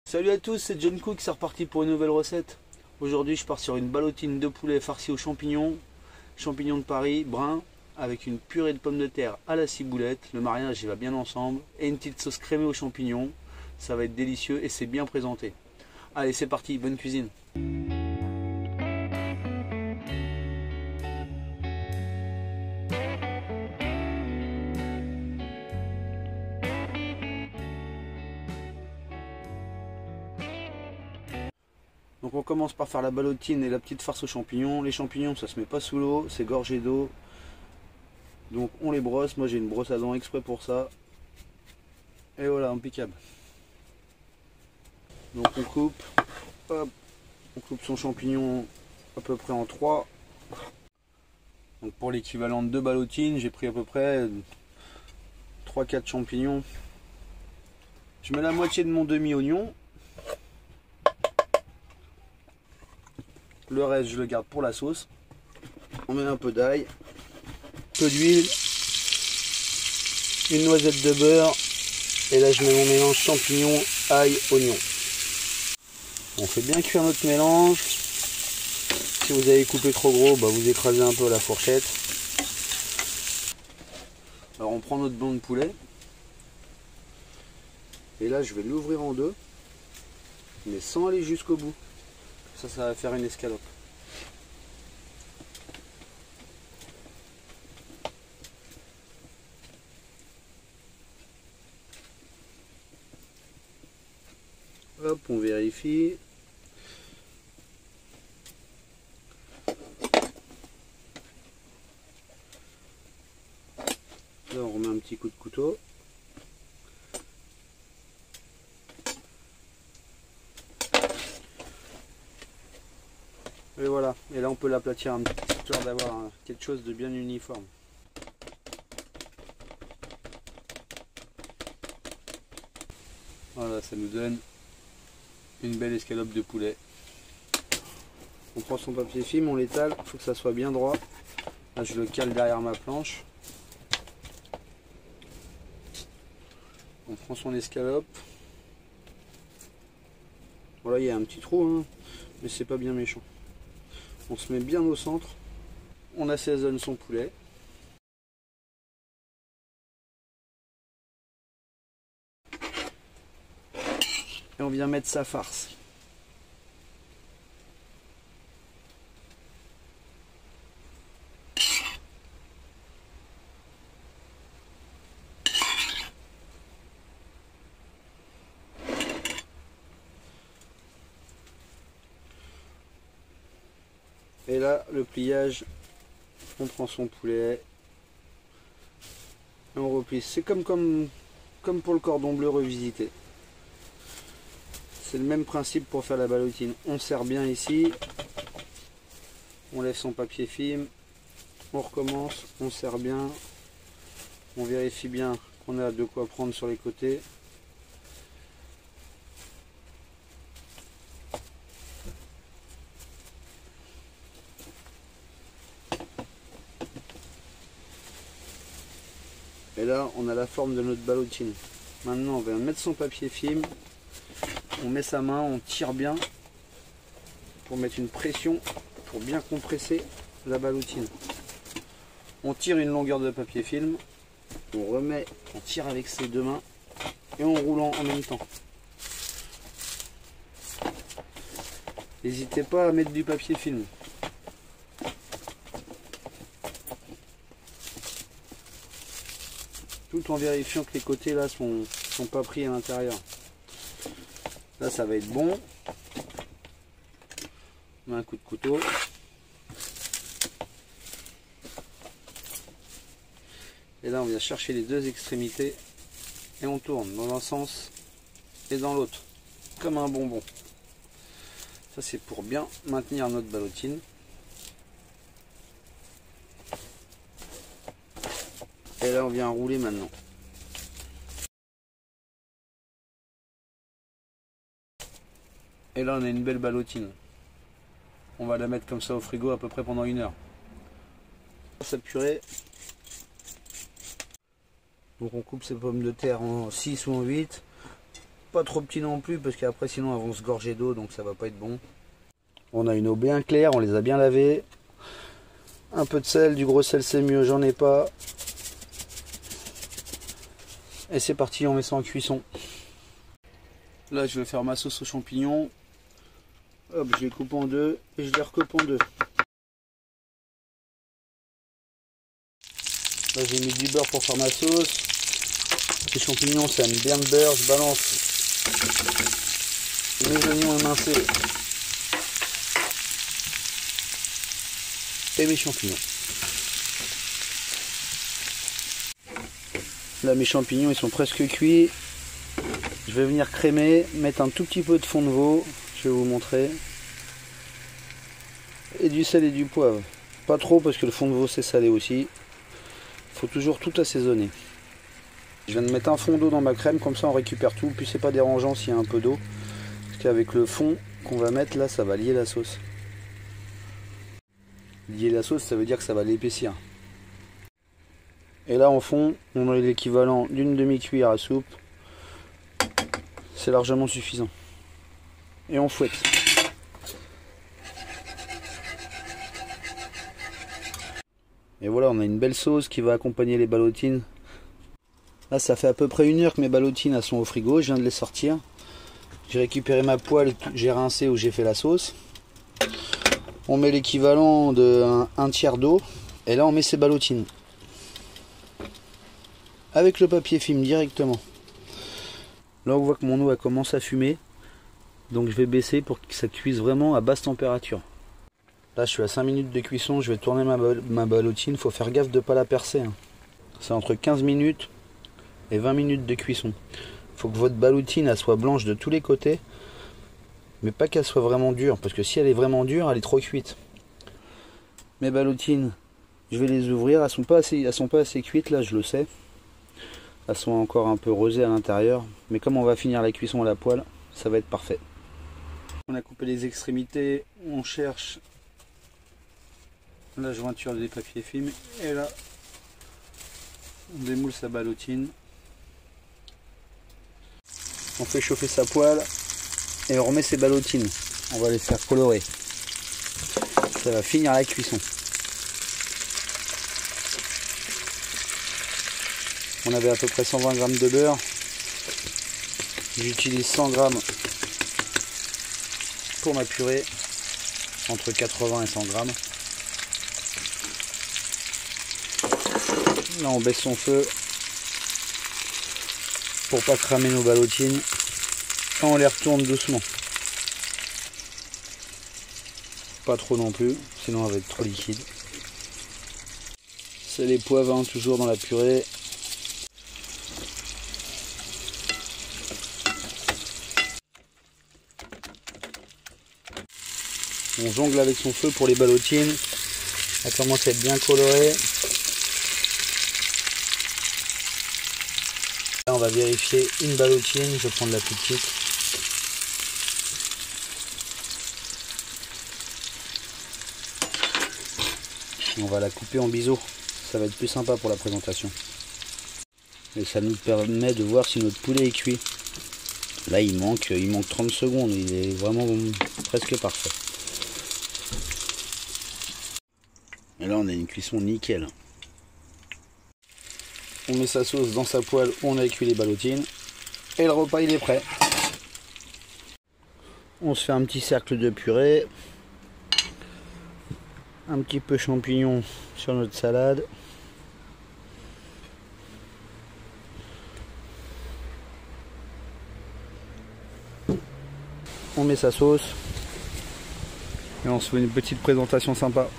Salut à tous, c'est John Cook, c'est reparti pour une nouvelle recette. Aujourd'hui je pars sur une ballotine de poulet farcie aux champignons, champignons de Paris, bruns, avec une purée de pommes de terre à la ciboulette. Le mariage il va bien ensemble, et une petite sauce crémée aux champignons. Ça va être délicieux et c'est bien présenté. Allez c'est parti, bonne cuisine. Donc on commence par faire la ballotine et la petite farce aux champignons. Les champignons ça se met pas sous l'eau, c'est gorgé d'eau. Donc on les brosse, moi j'ai une brosse à dents exprès pour ça. Et voilà, impeccable. Donc on coupe, hop, on coupe son champignon à peu près en 3. Donc pour l'équivalent de 2 ballotines, j'ai pris à peu près 3-4 champignons. Je mets la moitié de mon demi-oignon. Le reste je le garde pour la sauce. On met un peu d'ail, un peu d'huile, une noisette de beurre. Et là je mets mon mélange champignons, ail, oignon. On fait bien cuire notre mélange. Si vous avez coupé trop gros, bah vous écrasez un peu à la fourchette. Alors on prend notre blanc de poulet. Et là je vais l'ouvrir en deux. Mais sans aller jusqu'au bout. Ça va faire une escalope. Hop, on vérifie. Là, on remet un petit coup de couteau. Et voilà. Et là, on peut l'aplatir un petit peu, histoire d'avoir quelque chose de bien uniforme. Voilà, ça nous donne une belle escalope de poulet. On prend son papier film, on l'étale, il faut que ça soit bien droit. Là je le cale derrière ma planche. On prend son escalope. Voilà, il y a un petit trou, hein, mais c'est pas bien méchant. On se met bien au centre. On assaisonne son poulet. Et on vient mettre sa farce. Et là, le pliage, on prend son poulet et on replie. C'est comme pour le cordon bleu revisité. C'est le même principe pour faire la ballotine. On serre bien ici, on lève son papier film, on recommence, on serre bien, on vérifie bien qu'on a de quoi prendre sur les côtés. Et là, on a la forme de notre ballotine. Maintenant, on va mettre son papier film. On met sa main, on tire bien pour mettre une pression, pour bien compresser la ballotine. On tire une longueur de papier film. On remet, on tire avec ses deux mains et on roule en même temps. N'hésitez pas à mettre du papier film. Tout en vérifiant que les côtés là sont pas pris à l'intérieur. Là ça va être bon. On met un coup de couteau. Et là on vient chercher les deux extrémités et on tourne dans un sens et dans l'autre. Comme un bonbon. Ça c'est pour bien maintenir notre ballotine. Et là on vient rouler maintenant. Et là on a une belle ballotine. On va la mettre comme ça au frigo à peu près pendant 1 heure. Cette purée. Donc on coupe ces pommes de terre en 6 ou en 8. Pas trop petits non plus parce qu'après sinon elles vont se gorger d'eau, donc ça va pas être bon. On a une eau bien claire, on les a bien lavées. Un peu de sel, du gros sel c'est mieux, j'en ai pas. Et c'est parti, on met ça en cuisson. Là je vais faire ma sauce aux champignons. Hop, je les coupe en deux et je les recoupe en deux. Là j'ai mis du beurre pour faire ma sauce. Les champignons ça aime bien le beurre, je balance mes oignons émincés et mes champignons. Là mes champignons ils sont presque cuits. Je vais venir crémer, mettre un tout petit peu de fond de veau, je vais vous montrer. Et du sel et du poivre. Pas trop parce que le fond de veau c'est salé aussi. Il faut toujours tout assaisonner. Je viens de mettre un fond d'eau dans ma crème, comme ça on récupère tout, puis c'est pas dérangeant s'il y a un peu d'eau. Parce qu'avec le fond qu'on va mettre là, ça va lier la sauce. Lier la sauce, ça veut dire que ça va l'épaissir. Et là en fond, on met l'équivalent d'une demi-cuillère à soupe. C'est largement suffisant. Et on fouette. Et voilà, on a une belle sauce qui va accompagner les ballotines. Là, ça fait à peu près 1 heure que mes ballotines elles sont au frigo. Je viens de les sortir. J'ai récupéré ma poêle, j'ai rincé où j'ai fait la sauce. On met l'équivalent de un tiers d'eau. Et là, on met ces ballotines. Avec le papier film directement. Là, on voit que mon eau elle commence à fumer. Donc, je vais baisser pour que ça cuise vraiment à basse température. Là je suis à 5 minutes de cuisson, je vais tourner ma ballotine, faut faire gaffe de ne pas la percer. Hein. C'est entre 15 minutes et 20 minutes de cuisson. Faut que votre ballotine elle soit blanche de tous les côtés, mais pas qu'elle soit vraiment dure, parce que si elle est vraiment dure, elle est trop cuite. Mes ballotines, je vais les ouvrir, elles sont pas assez cuites là, je le sais. Elles sont encore un peu rosées à l'intérieur, mais comme on va finir la cuisson à la poêle, ça va être parfait. On a coupé les extrémités, on cherche la jointure des papiers film et là on démoule sa ballotine, on fait chauffer sa poêle et on remet ses ballotines, on va les faire colorer, ça va finir la cuisson. On avait à peu près 120 g de beurre, j'utilise 100 g pour ma purée, entre 80 et 100 g. Là on baisse son feu pour pas cramer nos ballotines. On les retourne doucement. Pas trop non plus, sinon elle va être trop liquide. C'est les poivrons toujours dans la purée. On jongle avec son feu pour les ballotines. Elle commence à être bien colorée. Là, on va vérifier une ballotine. Je vais prendre la plus petite. On va la couper en biseau. Ça va être plus sympa pour la présentation. Et ça nous permet de voir si notre poulet est cuit. Là, il manque 30 secondes. Il est vraiment presque parfait. Et là, on a une cuisson nickel. On met sa sauce dans sa poêle où on a cuit les ballotines. Et le repas, il est prêt. On se fait un petit cercle de purée. Un petit peu champignons sur notre salade. On met sa sauce. Et on se fait une petite présentation sympa.